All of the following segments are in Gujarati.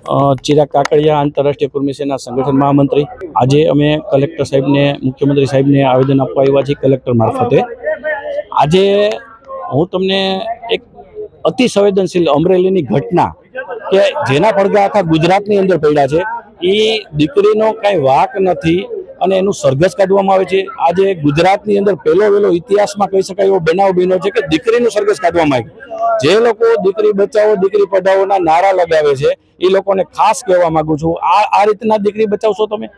ચિરાગ કાકડિયા, આંતરરાષ્ટ્રીય કુર્મી સેના સંગઠન મહામંત્રી। આજે અમે કલેક્ટર સાહેબને, મુખ્યમંત્રી સાહેબને આવેદન આપવા આવ્યા છીએ કલેક્ટર મારફતે। આજે હું તમને એક અતિ સંવેદનશીલ અમરેલીની ઘટના કે જેના પડઘા આખા ગુજરાતની અંદર પડ્યા છે, એ દીકરીનો કાંઈ વાંક નથી અને એનું સરઘસ કાઢવામાં આવે છે। આજે ગુજરાતની અંદર પહેલો ઇતિહાસમાં કહી શકાય એવો બનાવ બન્યો છે કે દીકરીનું સરઘસ કાઢવામાં આવ્યું। જે લોકો દીકરી બચાવો દીકરી પઢાઓના નારા લગાવે છે એ લોકોને ખાસ કહેવા માંગુ છું, આ રીતના દીકરી બચાવશો તમે?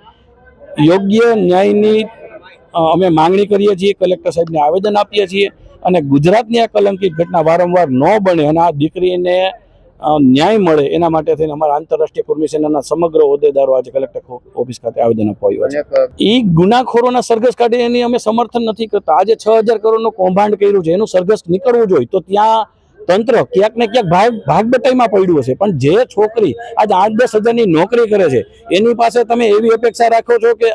યોગ્ય ન્યાયની અમે માંગણી કરીએ છીએ, કલેક્ટર સાહેબને આવેદન આપીએ છીએ અને ગુજરાતની આ કલંકિત ઘટના વારંવાર ન બને અને આ દીકરીને ન્યાય મળે એના માટે થઈને અમારા આંતરરાષ્ટ્રીય કુર્મી સેનાના સમગ્ર હોદ્દેદારો આજે કલેક્ટર ઓફિસ ખાતે આવેદન આપવા આવ્યા છે। એ ગુનાખોરોના સરઘસ કાઢે એની અમે સમર્થન નથી કરતા। આજે 6,000 કરોડનું કૌભાંડ કર્યું છે, એનું સરઘસ નીકળવું જોઈએ તો ત્યાં તંત્ર ક્યાંક ને ક્યાંક ભાગ બટાઈમાં પડ્યું હશે। પણ જે છોકરી આજે 8-10 હજારની નોકરી કરે છે એની પાસે તમે એવી અપેક્ષા રાખો છો કે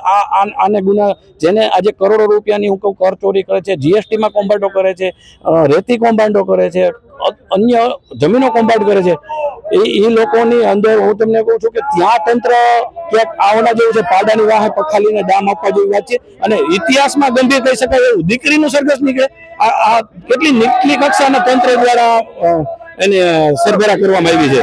આને ગુના, જેને આજે કરોડો રૂપિયાની હું કહું કરચોરી કરે છે, જીએસટીમાં કૌભાંડો કરે છે, રેતી કૌભાંડો કરે છે, અન્ય જમીનો કૌભાંડ કરે છે, એ લોકોની અંદર હું તમને કહું છું કે ત્યાં તંત્ર ક્યાંક આવના જેવું છે, પાડાની વાહે પખાલીને ડામ આપવા જેવી વાત છે। અને ઇતિહાસમાં ગંભીર કહી શકાય એવું દીકરીનું સરઘસ નીકળે, આ કેટલી નીચલી કક્ષાના તંત્ર દ્વારા એને સરભરા કરવામાં આવી છે।